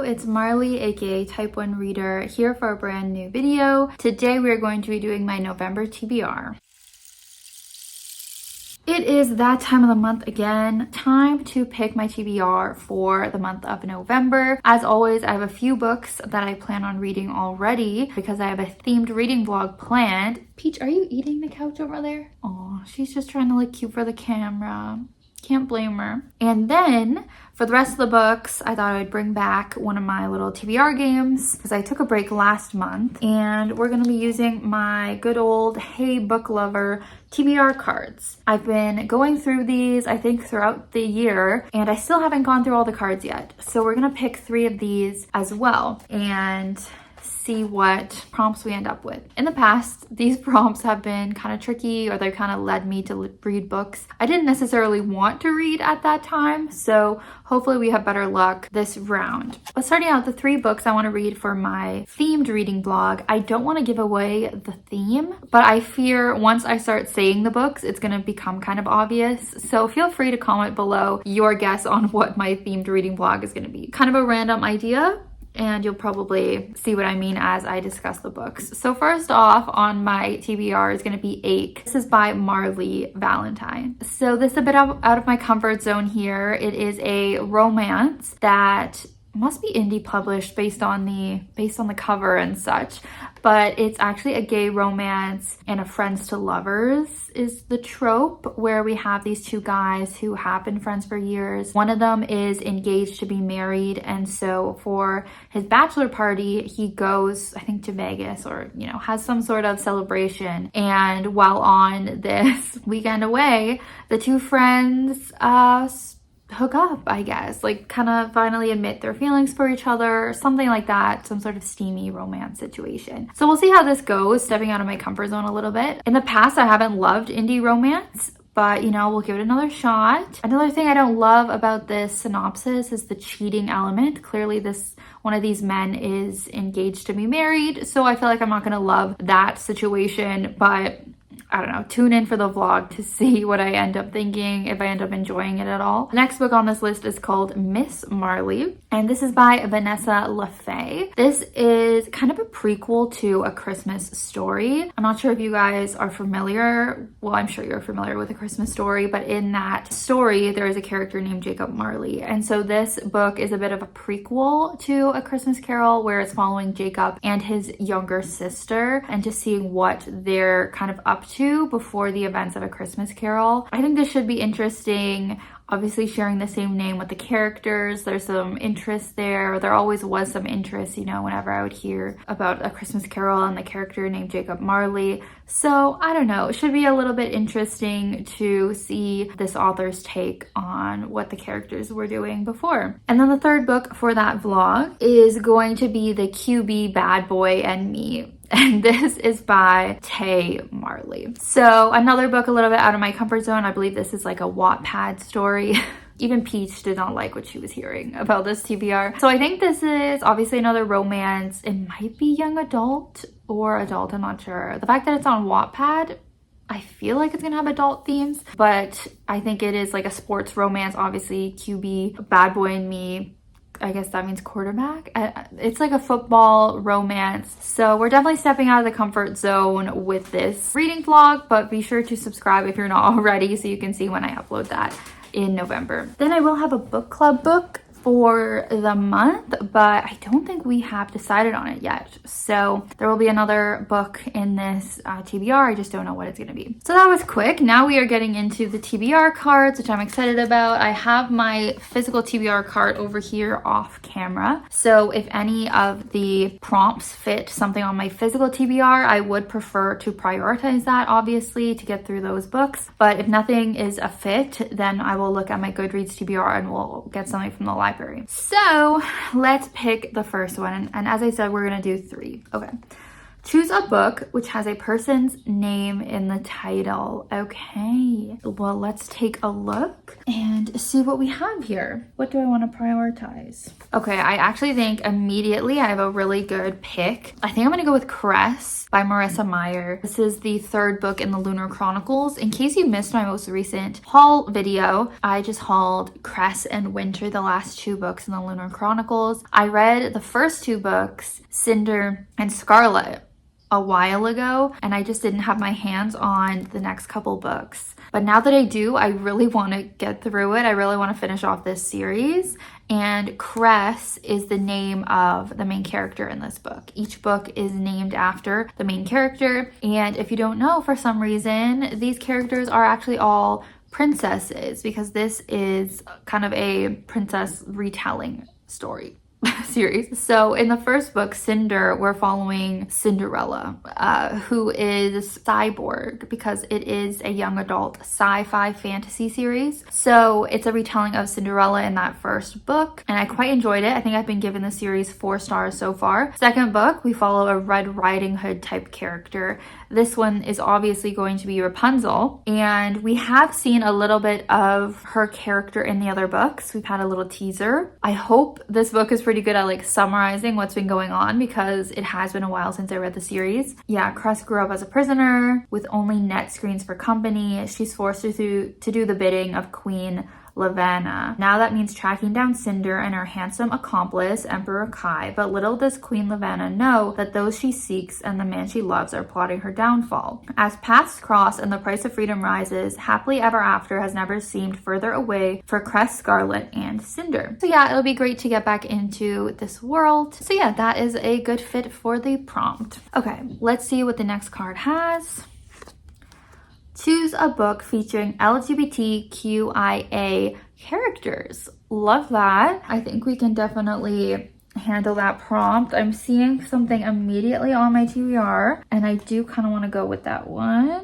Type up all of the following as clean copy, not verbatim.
it's Marley, aka Type 1 Reader, here for a brand new video. Today we are going to be doing my November TBR. It is that time of the month again. Time to pick my TBR for the month of November. As always, I have a few books that I plan on reading already because I have a themed reading vlog planned. Peach, are you eating the couch over there? Oh, she's just trying to look cute for the camera. Can't blame her. And then for the rest of the books, I thought I would bring back one of my little TBR games because I took a break last month and we're going to be using my good old Hey Book Lover TBR cards. I've been going through these, I think, throughout the year, and I still haven't gone through all the cards yet. So we're going to pick 3 of these as well and see what prompts we end up with. In the past, these prompts have been kind of tricky, or they kind of led me to read books I didn't necessarily want to read at that time, so hopefully we have better luck this round. But starting out, the 3 books I want to read for my themed reading vlog, I don't want to give away the theme, but I fear once I start saying the books, it's going to become kind of obvious. So feel free to comment below your guess on what my themed reading vlog is going to be. Kind of a random idea, and you'll probably see what I mean as I discuss the books. So first off on my TBR is going to be Ache. This is by Marley, Valentine. So this is a bit out of my comfort zone here. It is a romance that must be indie published based on the cover and such, but it's actually a gay romance, and a friends to lovers is the trope, where we have these 2 guys who have been friends for years. One of them is engaged to be married, and so for his bachelor party he goes, I think, to Vegas, or has some sort of celebration, and while on this weekend away, the 2 friends hook up, I guess, like kind of finally admit their feelings for each other, something like that, some sort of steamy romance situation. So we'll see how this goes, stepping out of my comfort zone a little bit. In the past, I haven't loved indie romance, but we'll give it another shot. Another thing I don't love about this synopsis is the cheating element. Clearly one of these men is engaged to be married, so I feel like I'm not gonna love that situation, but I don't know, tune in for the vlog to see what I end up thinking, if I end up enjoying it at all. The next book on this list is called Miss Marley, and this is by Vanessa Lafaye. This is kind of a prequel to A Christmas Story. I'm not sure if you guys are familiar. Well, I'm sure you're familiar with A Christmas Story, but in that story, there is a character named Jacob Marley. And so this book is a bit of a prequel to A Christmas Carol, where it's following Jacob and his younger sister and just seeing what they're kind of up to before the events of A Christmas Carol. I think this should be interesting. Obviously sharing the same name with the characters, there's some interest there. There always was some interest, whenever I would hear about A Christmas Carol and the character named Jacob Marley. So I don't know, it should be a little bit interesting to see this author's take on what the characters were doing before. And then the third book for that vlog is going to be The QB Bad Boy and Me. And this is by Tay Marley. So another book a little bit out of my comfort zone. I believe this is like a Wattpad story. Even Peach did not like what she was hearing about this TBR. So I think this is obviously another romance. It might be young adult or adult, I'm not sure. The fact that it's on Wattpad, I feel like it's gonna have adult themes, but I think it is like a sports romance. Obviously QB, Bad Boy and Me, I guess that means quarterback. It's like a football romance. So we're definitely stepping out of the comfort zone with this reading vlog, but be sure to subscribe if you're not already so you can see when I upload that in November. Then I will have a book club book for the month, but I don't think we have decided on it yet. So there will be another book in this TBR. I just don't know what it's gonna be. So that was quick. Now we are getting into the TBR cards, which I'm excited about. I have my physical TBR card over here off camera. So if any of the prompts fit something on my physical TBR, I would prefer to prioritize that, obviously, to get through those books. But if nothing is a fit, then I will look at my Goodreads TBR and we'll get something from the library. So let's pick the first one. And as I said, we're gonna do 3. Okay. Choose a book which has a person's name in the title. Okay, well, let's take a look and see what we have here. What do I want to prioritize? Okay, I actually think immediately I have a really good pick. I think I'm gonna go with Cress by Meyer. This is the third book in the Lunar Chronicles. In case you missed my most recent haul video, I just hauled Cress and Winter, the last 2 books in the Lunar Chronicles. I read the first 2 books, Cinder and Scarlet, a while ago, and I just didn't have my hands on the next couple books. But now that I do, I really want to get through it. I really want to finish off this series. And Cress is the name of the main character in this book. Each book is named after the main character. And if you don't know, for some reason, these characters are actually all princesses, because this is kind of a princess retelling story. Series. So in the first book, Cinder, we're following Cinderella, who is cyborg, because it is a young adult sci-fi fantasy series. So it's a retelling of Cinderella in that first book, and I quite enjoyed it. I think I've been given the series 4 stars so far. Second book, we follow a Red Riding Hood type character. This one is obviously going to be Rapunzel, and we have seen a little bit of her character in the other books. We've had a little teaser. I hope this book is pretty good at like summarizing what's been going on, because it has been a while since I read the series. Yeah, Cress grew up as a prisoner with only net screens for company. She's forced to do the bidding of Queen Lavanna. Now that means tracking down Cinder and her handsome accomplice, Emperor Kai, but little does Queen Lavanna know that those she seeks and the man she loves are plotting her downfall. As paths cross and the price of freedom rises, happily ever after has never seemed further away for Cress, Scarlet, and Cinder. So yeah, it'll be great to get back into this world. So yeah, that is a good fit for the prompt. Okay, let's see what the next card has. Choose a book featuring LGBTQIA characters. Love that. I think we can definitely handle that prompt. I'm seeing something immediately on my TBR, and I do kind of want to go with that one.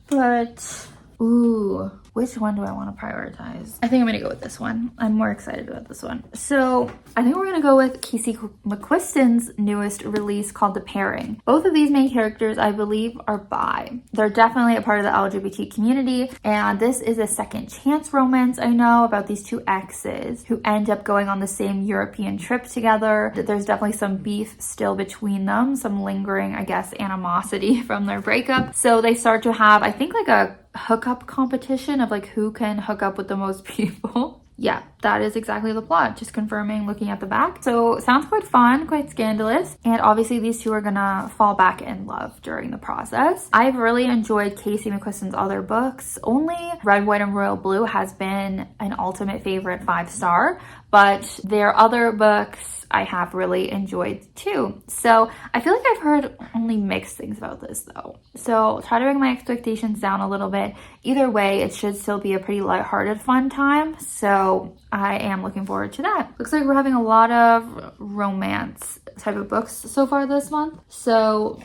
But, ooh, which one do I want to prioritize? I think I'm gonna go with this one. I'm more excited about this one. So I think we're gonna go with Casey Mcquiston's newest release called The Pairing. Both of these main characters, I believe, are bi. They're definitely a part of the LGBT community, and this is a second chance romance, I know, about these 2 exes who end up going on the same European trip together. There's definitely some beef still between them, some lingering, I guess, animosity from their breakup. So they start to have, I think, like a hookup competition of like who can hook up with the most people. Yeah, that is exactly the plot, just confirming looking at the back. So sounds quite fun, quite scandalous, and obviously these 2 are gonna fall back in love during the process. I've really enjoyed Casey Mcquiston's other books. Only Red, White, and Royal Blue has been an ultimate favorite 5-star, but their other books I have really enjoyed too. So I feel like I've heard only mixed things about this though. So try to bring my expectations down a little bit. Either way, it should still be a pretty lighthearted, fun time. So I am looking forward to that. Looks like we're having a lot of romance type of books so far this month. So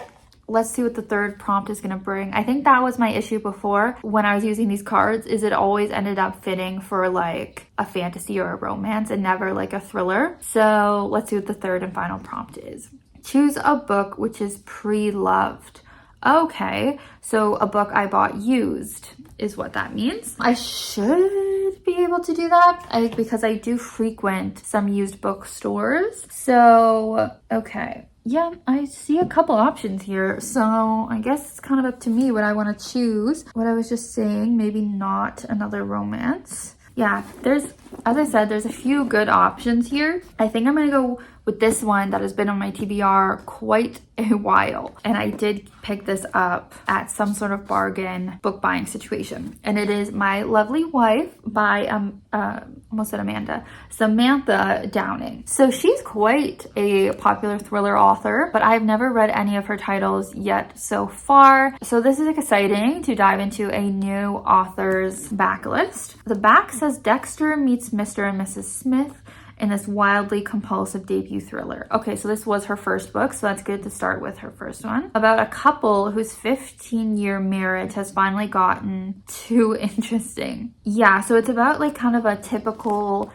let's see what the third prompt is going to bring. I think that was my issue before when I was using these cards, is it always ended up fitting for like a fantasy or a romance and never like a thriller. So let's see what the third and final prompt is. Choose a book which is pre-loved. Okay, so a book I bought used is what that means. I should be able to do that because I do frequent some used bookstores. So, okay. Yeah, I see a couple options here. So I guess it's kind of up to me what I want to choose. What I was just saying, maybe not another romance. Yeah, as I said, there's a few good options here. I think I'm going to go with this one that has been on my TBR quite a while. And I did pick this up at some sort of bargain book buying situation. And it is My Lovely Wife by, almost said Amanda, Samantha Downing. So she's quite a popular thriller author, but I've never read any of her titles yet so far. So this is exciting to dive into a new author's backlist. The back says Dexter meets Mr. and Mrs. Smith in this wildly compulsive debut thriller. Okay, so this was her first book, so that's good to start with her first one. About a couple whose 15-year marriage has finally gotten too interesting. Yeah, so it's about like kind of a typical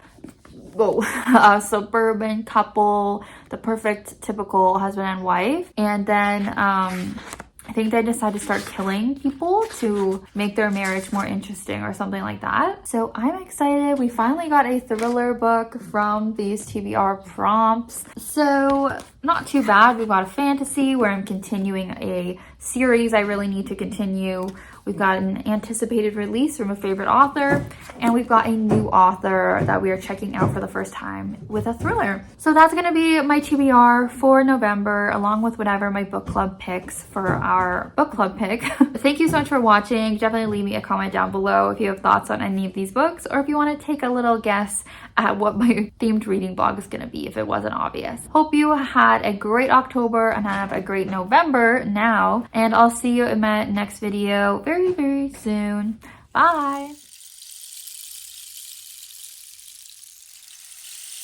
whoa, a suburban couple, the perfect typical husband and wife. And then I think they decided to start killing people to make their marriage more interesting or something like that. So I'm excited. We finally got a thriller book from these TBR prompts. So not too bad. We got a fantasy where I'm continuing a series I really need to continue. We've got an anticipated release from a favorite author, and we've got a new author that we are checking out for the first time with a thriller. So that's gonna be my TBR for November, along with whatever my book club picks for our book club pick. Thank you so much for watching. Definitely leave me a comment down below if you have thoughts on any of these books, or if you want to take a little guess at what my themed reading blog is gonna be if it wasn't obvious. Hope you had a great October and have a great November now, and I'll see you in my next video very, very soon. Bye!